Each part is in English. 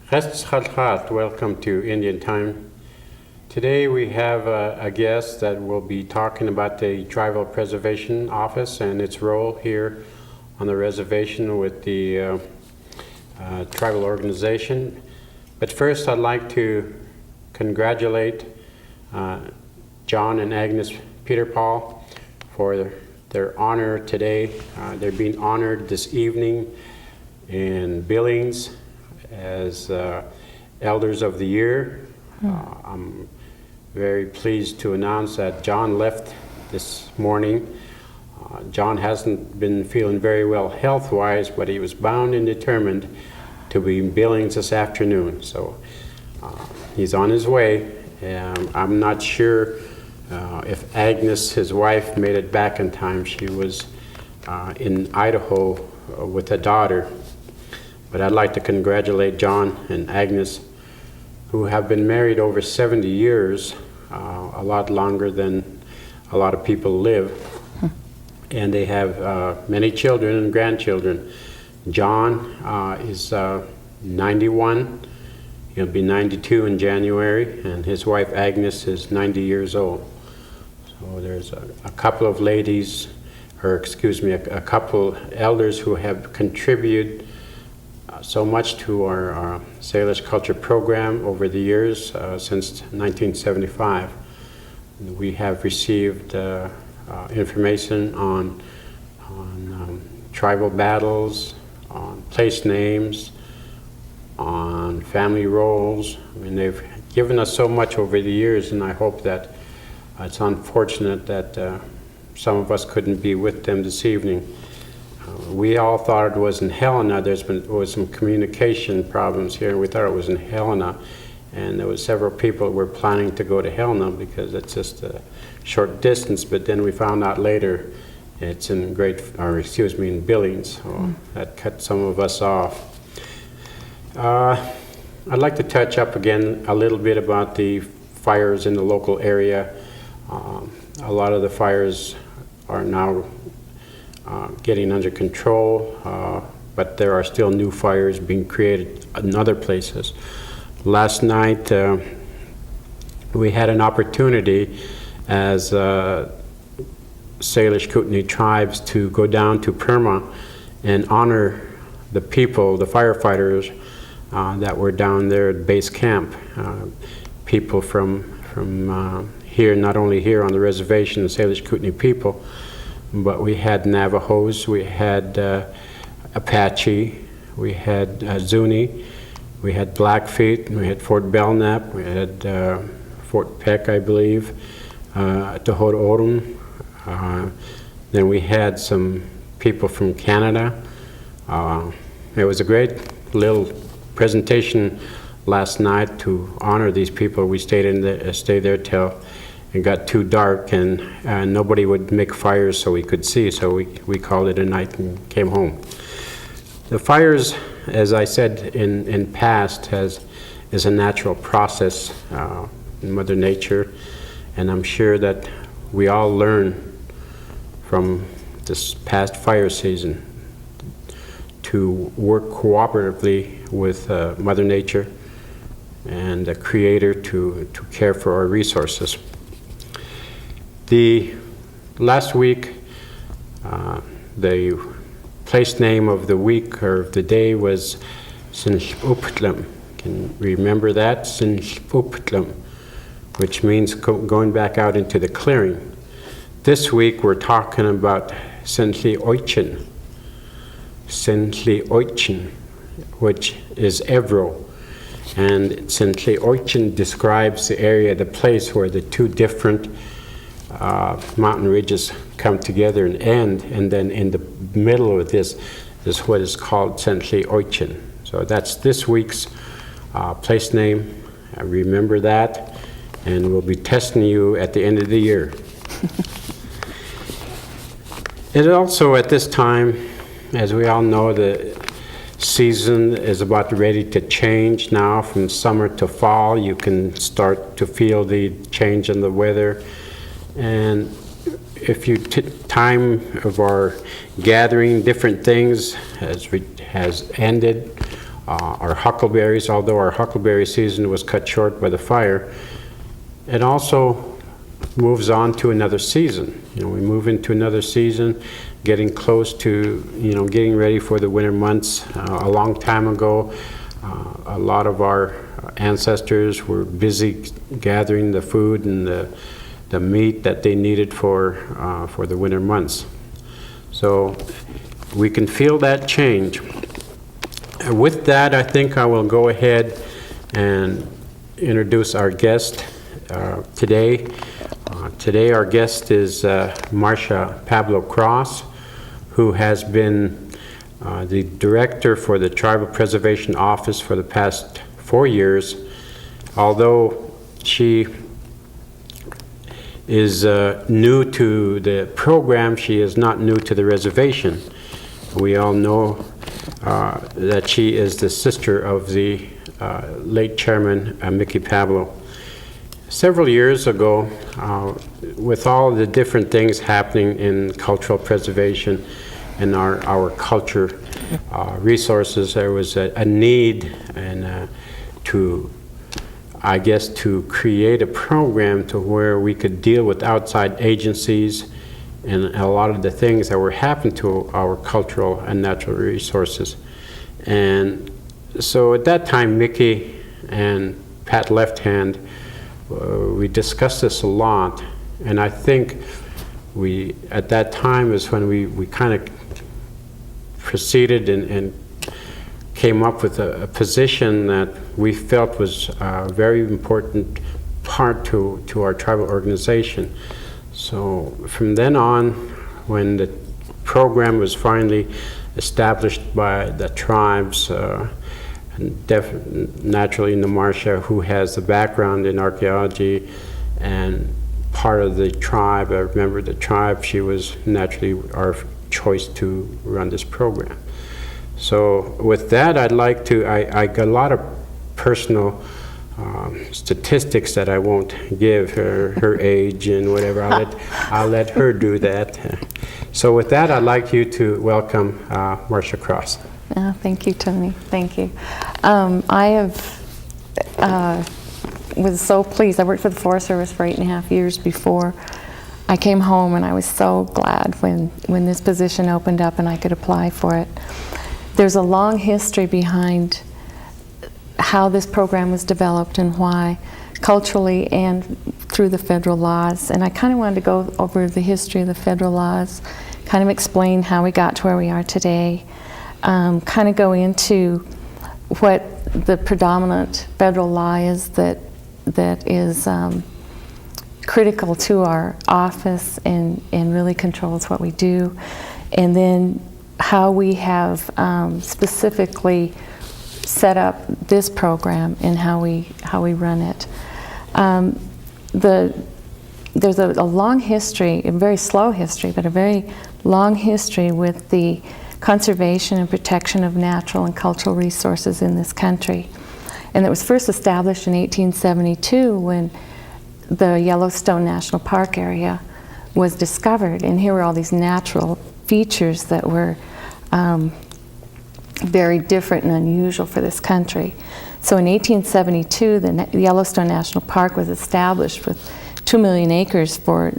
Welcome to Indian Time. Today we have a guest that will be talking about the Tribal Preservation Office and its role here on the reservation with the tribal organization. But first I'd like to congratulate John and Agnes Peter Paul for their honor today. They're being honored this evening in Billings as Elders of the Year. I'm very pleased to announce that John left this morning. John hasn't been feeling very well health-wise, but he was bound and determined to be in Billings this afternoon. So he's on his way. I'm not sure if Agnes, his wife, made it back in time. She was in Idaho with a daughter. But I'd like to congratulate John and Agnes, who have been married over 70 years, a lot longer than a lot of people live. And they have many children and grandchildren. John is 91. He'll be 92 in January, and his wife Agnes is 90 years old. So there's a couple of ladies, or excuse me, a couple elders who have contributed so much to our Salish culture program over the years since 1975. We have received information on tribal battles, on place names, on family roles. I mean, they've given us so much over the years, and I hope that it's unfortunate that some of us couldn't be with them this evening. We all thought it was in Helena. There was some communication problems here, and we thought it was in Helena. And there was several people who were planning to go to Helena because it's just a short distance, but then we found out later it's in in Billings, so that cut some of us off. I'd like to touch up again a little bit about the fires in the local area. A lot of the fires are now getting under control, but there are still new fires being created in other places. Last night we had an opportunity as Salish Kootenai tribes to go down to Perma and honor the people, the firefighters that were down there at base camp. People from here, not only here on the reservation, the Salish Kootenai people, but we had Navajos, we had Apache, we had Zuni, we had Blackfeet, we had Fort Belknap, we had Fort Peck, I believe, Tohono O'odham. Then we had some people from Canada. It was a great little presentation last night to honor these people. We stayed there till it got too dark, and nobody would make fires so we could see, so we called it a night and came home. The fires, as I said in past, is a natural process in Mother Nature, and I'm sure that we all learn from this past fire season to work cooperatively with Mother Nature and the Creator to care for our resources. The last week, the place name of the week or of the day was Sinshuptlam. Can you remember that? Sinshuptlam, which means going back out into the clearing. This week we're talking about Sintli Oichin, which is Evro. And Sintli Oichin describes the area, the place where the two different mountain ridges come together and end, and then in the middle of this is what is called Sintli Oichin. So that's this week's place name. Remember that, and we'll be testing you at the end of the year. It also, at this time, as we all know, the season is about ready to change now from summer to fall. You can start to feel the change in the weather. And if you time of our gathering, different things has ended. our huckleberries, although our huckleberry season was cut short by the fire. It also moves on to another season. We move into another season, getting close to, getting ready for the winter months. A long time ago, a lot of our ancestors were busy gathering the food and the meat that they needed for the winter months. So we can feel that change. With that, I think I will go ahead and introduce our guest today. Today our guest is Marcia Pablo Cross, who has been the director for the Tribal Preservation Office for the past 4 years. Although she is new to the program, she is not new to the reservation. We all know that she is the sister of the late chairman, Mickey Pablo. Several years ago, with all the different things happening in cultural preservation and our culture resources, there was a need and to create a program to where we could deal with outside agencies and a lot of the things that were happening to our cultural and natural resources. And so at that time, Mickey and Pat Left Hand, we discussed this a lot, and I think at that time is when we kind of proceeded and came up with a position that we felt was a very important part to our tribal organization. So from then on, when the program was finally established by the tribes, naturally Marcia, who has the background in archaeology and part of the tribe, a member of the tribe, she was naturally our choice to run this program. So with that, I'd like to, I got a lot of personal statistics that I won't give, her age and whatever. I'll let her do that. So with that, I'd like you to welcome Marcia Cross. Thank you, Tony. Thank you. Was so pleased. I worked for the Forest Service for 8.5 years before I came home, and I was so glad when this position opened up and I could apply for it. There's a long history behind how this program was developed and why, culturally and through the federal laws. And I kind of wanted to go over the history of the federal laws, kind of explain how we got to where we are today, kind of go into what the predominant federal law is that is critical to our office and really controls what we do, and then how we have specifically set up this program and how we run it. There's a long history, a very slow history, but a very long history with the conservation and protection of natural and cultural resources in this country. And it was first established in 1872 when the Yellowstone National Park area was discovered. And here were all these natural features that were very different and unusual for this country. So in 1872, the Yellowstone National Park was established with 2 million acres for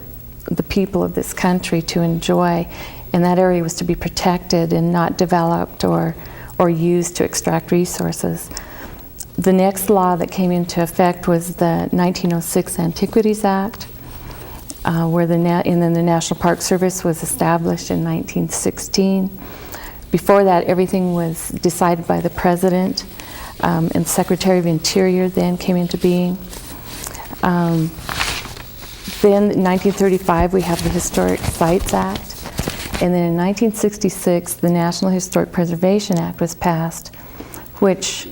the people of this country to enjoy, and that area was to be protected and not developed or used to extract resources. The next law that came into effect was the 1906 Antiquities Act, and then the National Park Service was established in 1916. Before that, everything was decided by the President, and Secretary of Interior then came into being. Then in 1935, we have the Historic Sites Act. And then in 1966, the National Historic Preservation Act was passed, which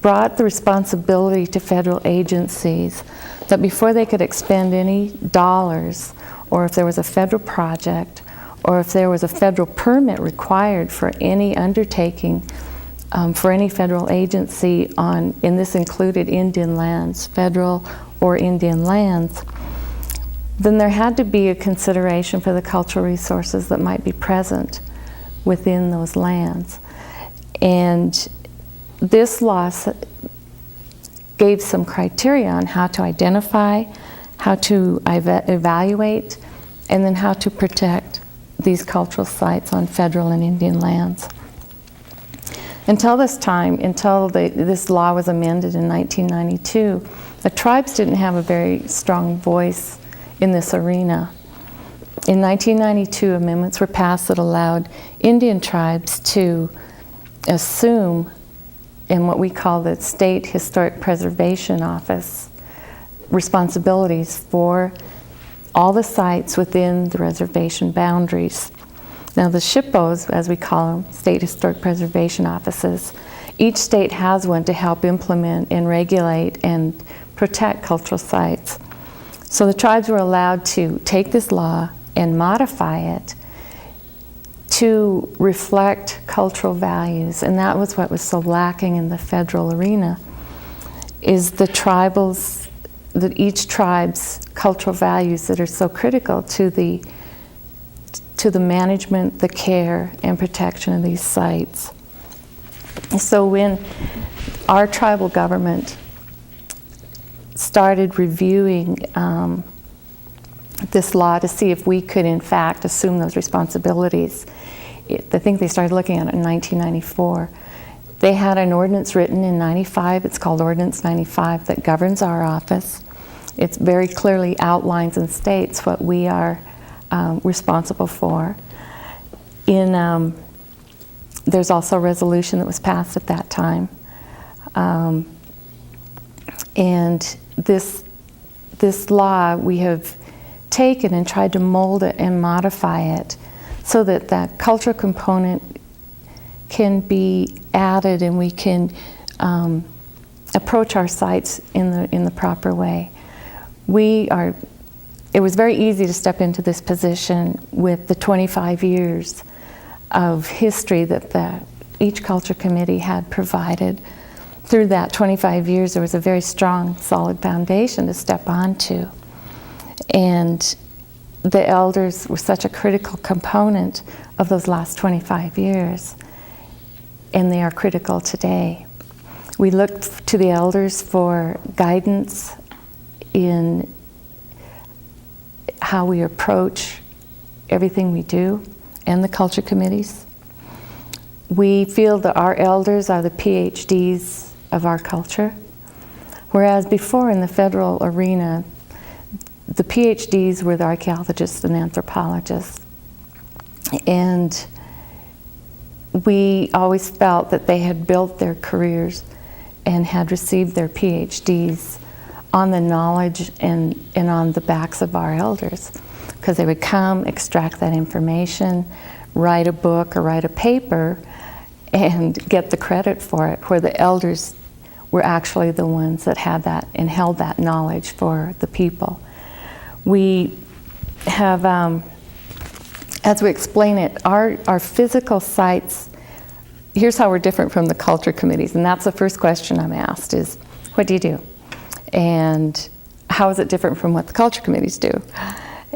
brought the responsibility to federal agencies that before they could expend any dollars, or if there was a federal project, or if there was a federal permit required for any undertaking for any federal agency and this included Indian lands, federal or Indian lands, then there had to be a consideration for the cultural resources that might be present within those lands. And this law gave some criteria on how to identify, how to evaluate, and then how to protect these cultural sites on federal and Indian lands. Until this time, this law was amended in 1992, the tribes didn't have a very strong voice in this arena. In 1992, amendments were passed that allowed Indian tribes to assume in what we call the State Historic Preservation Office responsibilities for all the sites within the reservation boundaries. Now the SHPOs, as we call them, State Historic Preservation Offices, each state has one to help implement and regulate and protect cultural sites. So the tribes were allowed to take this law and modify it to reflect cultural values, and that was what was so lacking in the federal arena, is the tribals, that each tribe's cultural values that are so critical to the management, the care, and protection of these sites. So when our tribal government started reviewing this law to see if we could in fact assume those responsibilities, I think they started looking at it in 1994. They had an ordinance written in 95, it's called Ordinance 95, that governs our office. It very clearly outlines and states what we are responsible for. There's also a resolution that was passed at that time. And this law we have taken and tried to mold it and modify it so that that cultural component can be added and we can approach our sites in the proper way. It was very easy to step into this position with the 25 years of history that each culture committee had provided. Through that 25 years, there was a very strong, solid foundation to step onto. And the elders were such a critical component of those last 25 years, and they are critical today. We look to the elders for guidance in how we approach everything we do, and the culture committees. We feel that our elders are the PhDs of our culture, whereas before in the federal arena, the PhDs were the archaeologists and anthropologists. And we always felt that they had built their careers and had received their PhDs on the knowledge and on the backs of our elders, because they would come, extract that information, write a book or write a paper, and get the credit for it, where the elders were actually the ones that had that and held that knowledge for the people. We have, as we explain it, our physical sites, here's how we're different from the culture committees, and that's the first question I'm asked is, what do you do? And how is it different from what the culture committees do?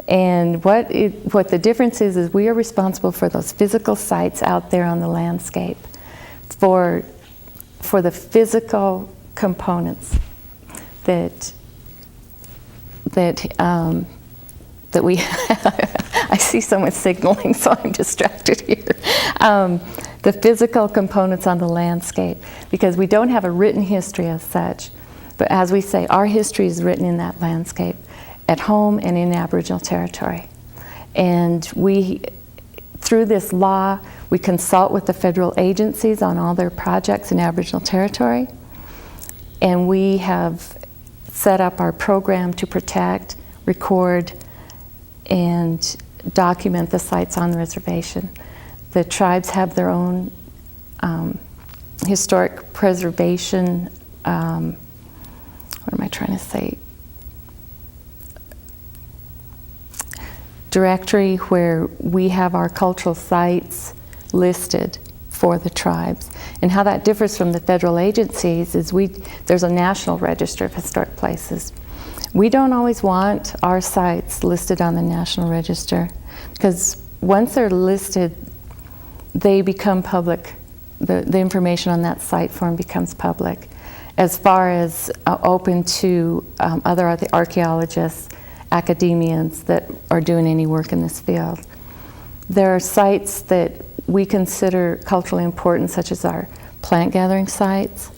And what the difference is we are responsible for those physical sites out there on the landscape, for the physical components that we I see someone signaling, so I'm distracted here. The physical components on the landscape, because we don't have a written history as such, but as we say, our history is written in that landscape, at home and in Aboriginal territory. And through this law, we consult with the federal agencies on all their projects in Aboriginal territory, and we have set up our program to protect, record, and document the sites on the reservation. The tribes have their own historic preservation, what am I trying to say? Directory where we have our cultural sites listed for the tribes. And how that differs from the federal agencies is there's a national register of historic places. We don't always want our sites listed on the national register, because once they're listed, they become public. the information on that site form becomes public. As far as open to other archaeologists, academians that are doing any work in this field. There are sites that we consider culturally important, such as our plant gathering sites,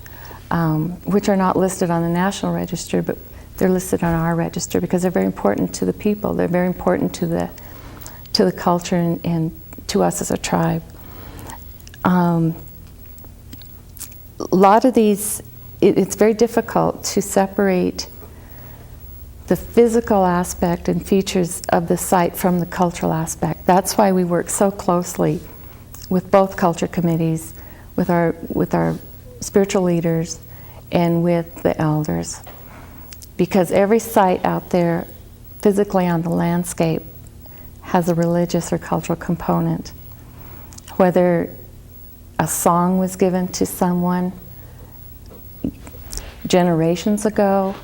which are not listed on the National Register, but they're listed on our register because they're very important to the people. They're very important to the culture and to us as a tribe. A lot of these, it's very difficult to separate the physical aspect and features of the site from the cultural aspect. That's why we work so closely with both culture committees, with our spiritual leaders, and with the elders. Because every site out there, physically on the landscape, has a religious or cultural component. Whether a song was given to someone generations ago,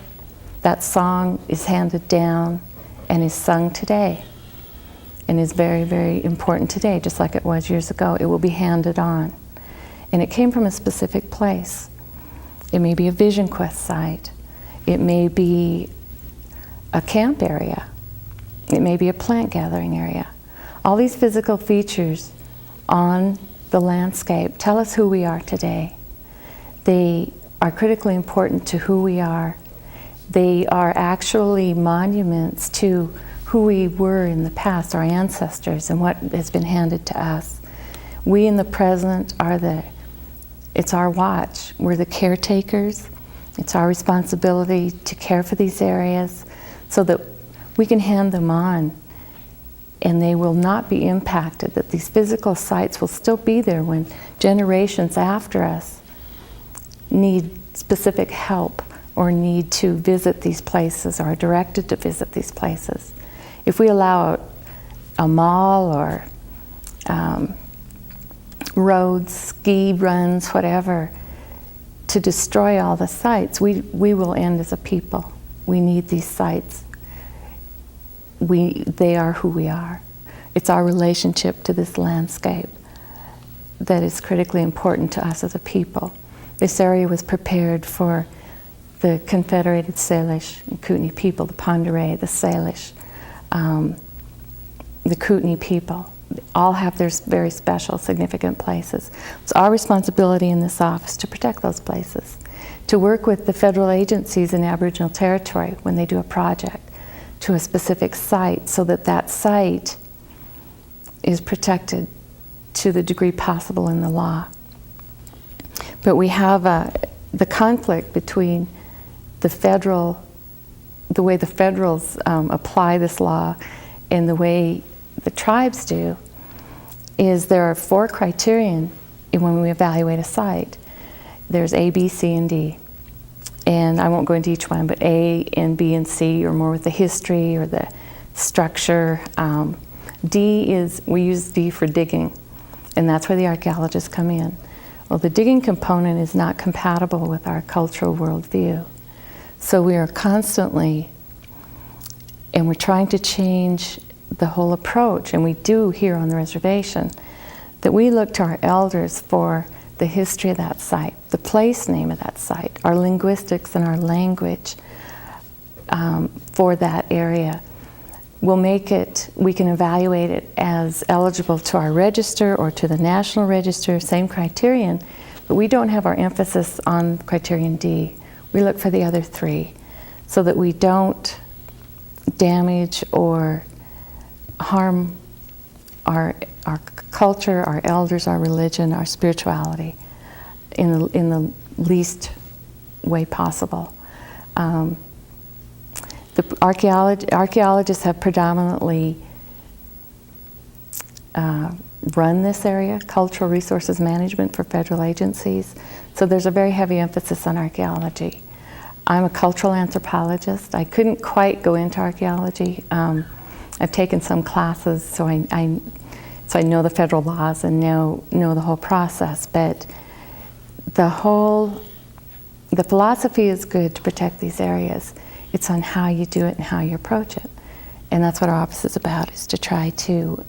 that song is handed down and is sung today and is very, very important today, just like it was years ago. It will be handed on. And it came from a specific place. It may be a Vision Quest site. It may be a camp area. It may be a plant gathering area. All these physical features on the landscape tell us who we are today. They are critically important to who we are. They are actually monuments to who we were in the past, our ancestors, and what has been handed to us. We in the present it's our watch. We're the caretakers. It's our responsibility to care for these areas so that we can hand them on and they will not be impacted, that these physical sites will still be there when generations after us need specific help or need to visit these places or are directed to visit these places. If we allow a mall or roads, ski runs, whatever, to destroy all the sites, we will end as a people. We need these sites. They are who we are. It's our relationship to this landscape that is critically important to us as a people. This area was prepared for the Confederated Salish and Kootenai people, the Pend Oreille, the Salish, the Kootenai people. All have their very special, significant places. It's our responsibility in this office to protect those places, to work with the federal agencies in Aboriginal territory when they do a project to a specific site so that that site is protected to the degree possible in the law. But we have the conflict between the way the federals apply this law and the way the tribes do, is there are 4 criterion when we evaluate a site. There's A, B, C, and D. And I won't go into each one, but A and B and C are more with the history or the structure. D is, we use D for digging, and that's where the archaeologists come in. Well, the digging component is not compatible with our cultural worldview. So we are constantly, and we're trying to change the whole approach, and we do here on the reservation, that we look to our elders for the history of that site, the place name of that site, our linguistics and our language for that area. We'll make it, we can evaluate it as eligible to our register or to the National Register, same criterion, but we don't have our emphasis on criterion D. We look for the other 3 so that we don't damage or harm our culture, our elders, our religion, our spirituality in the least way possible. The archaeologists have predominantly run this area, cultural resources management for federal agencies, so there's a very heavy emphasis on archaeology. I'm a cultural anthropologist. I couldn't quite go into archaeology. I've taken some classes, so I know the federal laws and know the whole process. But the philosophy is good to protect these areas. It's on how you do it and how you approach it, and that's what our office is about: is to try to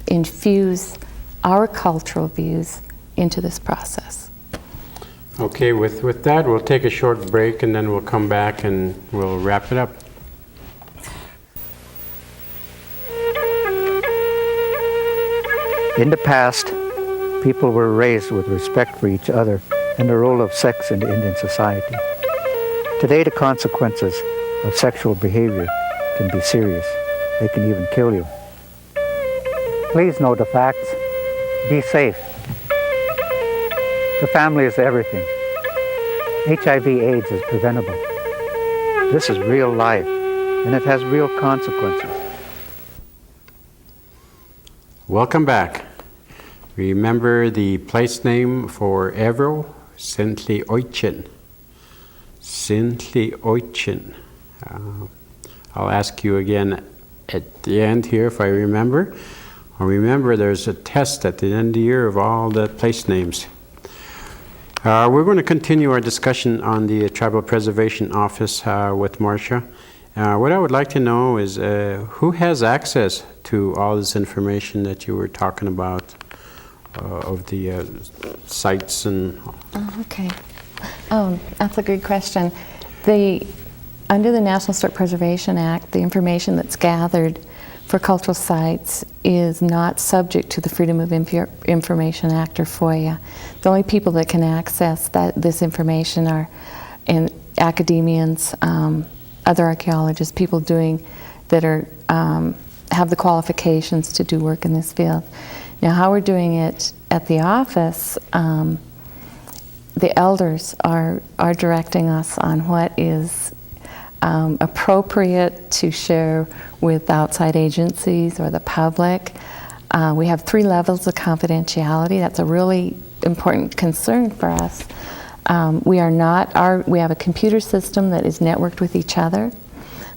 infuse our cultural views into this process. Okay, with that, we'll take a short break and then we'll come back and we'll wrap it up. In the past, people were raised with respect for each other and the role of sex in the Indian society. Today, the consequences of sexual behavior can be serious. They can even kill you. Please know the facts. Be safe. The family is everything. HIV/AIDS is preventable. This is real life, and it has real consequences. Welcome back. Remember the place name for Evro? Sintli Oichin. Sintli Oichin. I'll ask you again at the end here if I remember. Remember, there's a test at the end of the year of all the place names. We're going to continue our discussion on the Tribal Preservation Office with Marcia. What I would like to know is who has access to all this information that you were talking about of the sites and... Okay. That's a good question. Under the National Historic Preservation Act, the information that's gathered for cultural sites is not subject to the Freedom of Information Act or FOIA. The only people that can access this information are academians, other archaeologists, people that are have the qualifications to do work in this field. Now, how we're doing it at the office, the elders are directing us on what is appropriate to share with outside agencies or the public. We have 3 levels of confidentiality. That's a really important concern for us. We have a computer system that is networked with each other,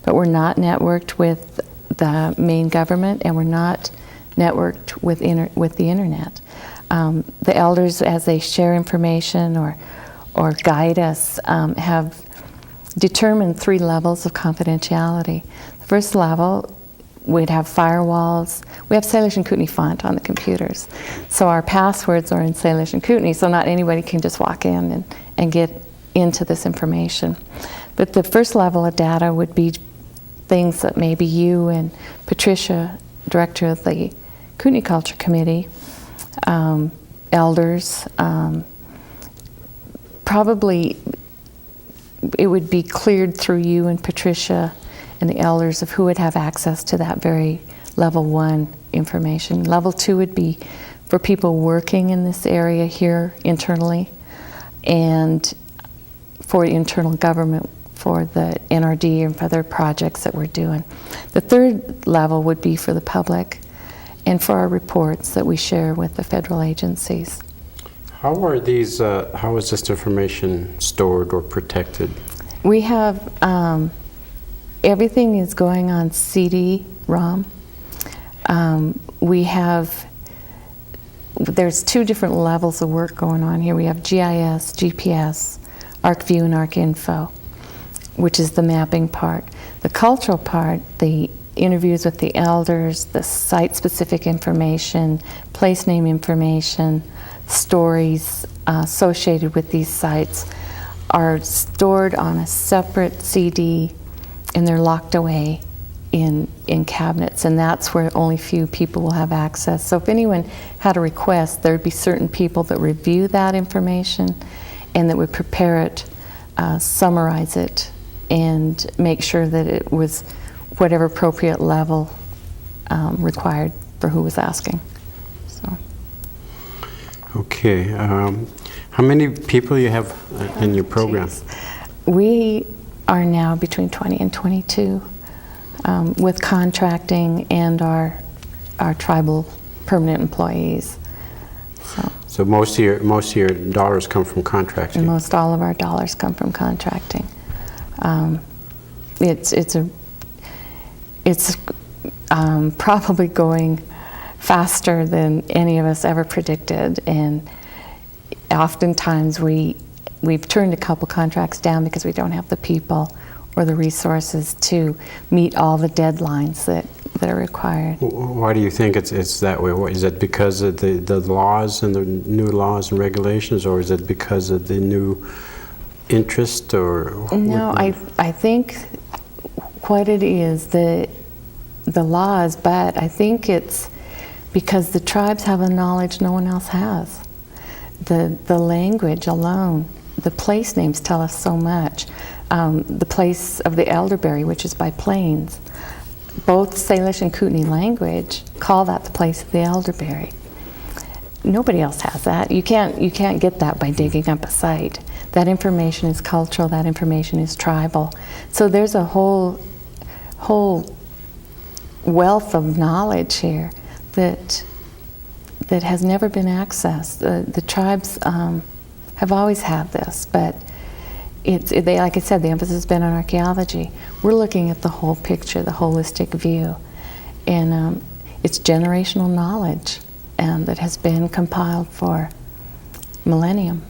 but we're not networked with the main government, and we're not networked with the internet. The elders, as they share information or guide us, have determined 3 levels of confidentiality. The first level, we'd have firewalls. We have Salish and Kootenai font on the computers. So our passwords are in Salish and Kootenai, so not anybody can just walk in and get into this information. But the first level of data would be things that maybe you and Patricia, director of the Kootenai Culture Committee, elders, probably it would be cleared through you and Patricia and the elders of who would have access to that very level 1 information. Level 2 would be for people working in this area here internally, and for internal government, for the NRD and for other projects that we're doing. The third level would be for the public and for our reports that we share with the federal agencies. How is this information stored or protected? We have, everything is going on CD-ROM. There's 2 different levels of work going on here. We have GIS, GPS, ArcView, and ArcInfo, which is the mapping part. The cultural part, the interviews with the elders, the site-specific information, place name information, stories associated with these sites are stored on a separate CD, and they're locked away in cabinets, and that's where only few people will have access. So if anyone had a request, there'd be certain people that review that information and that would prepare it, summarize it, and make sure that it was whatever appropriate level required for who was asking. So. Okay. How many people you have in your program? We are now between 20 and 22 with contracting and our tribal permanent employees. So most of your dollars come from contracting. And most all of our dollars come from contracting. It's probably going faster than any of us ever predicted, and oftentimes we've turned a couple contracts down because we don't have the people or the resources to meet all the deadlines that are required. Why do you think it's that way? Is it because of the laws and the new laws and regulations, or is it because of the new interest, or? No, I think what it is, the laws, but I think it's because the tribes have a knowledge no one else has. The language alone, the place names tell us so much. The place of the elderberry, which is by Plains, both Salish and Kootenai language call that the place of the elderberry. Nobody else has that. You can't get that by digging up a site. That information is cultural, that information is tribal. So there's a whole wealth of knowledge here that has never been accessed. The tribes have always had this, but like I said, the emphasis has been on archaeology. We're looking at the whole picture, the holistic view, and it's generational knowledge that has been compiled for millennium.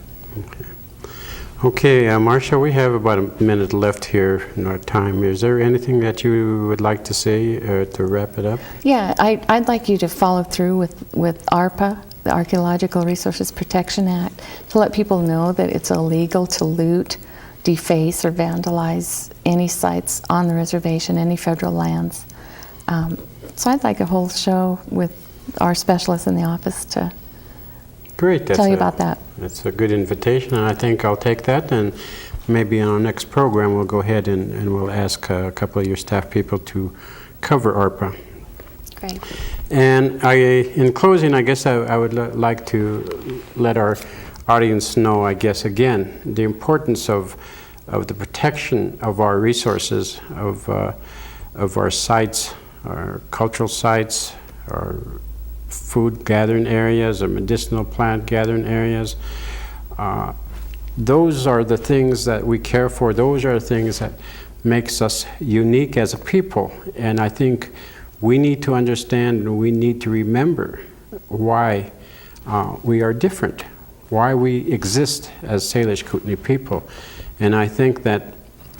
Okay, Marcia, we have about a minute left here in our time. Is there anything that you would like to say to wrap it up? Yeah, I'd like you to follow through with ARPA, the Archaeological Resources Protection Act, to let people know that it's illegal to loot, deface, or vandalize any sites on the reservation, any federal lands. So I'd like a whole show with our specialists in the office to tell you about that. That's a good invitation, and I think I'll take that, and maybe in our next program we'll go ahead and we'll ask a couple of your staff people to cover ARPA. Great. And in closing, I guess I would like to let our audience know, I guess, again, the importance of the protection of our resources, of our sites, our cultural sites, our food gathering areas, or medicinal plant gathering areas. Those are the things that we care for. Those are the things that makes us unique as a people. And I think we need to understand and we need to remember why we are different, why we exist as Salish Kootenai people. And I think that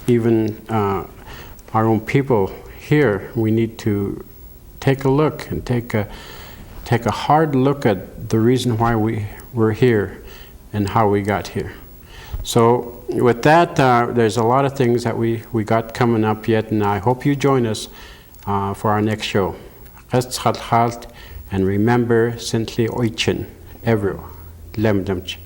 even our own people here, we need to take a look and take a hard look at the reason why we're here and how we got here. So with that, there's a lot of things that we got coming up yet, and I hope you join us for our next show. And remember, Sintli Oichin, everyone. Lemdamch.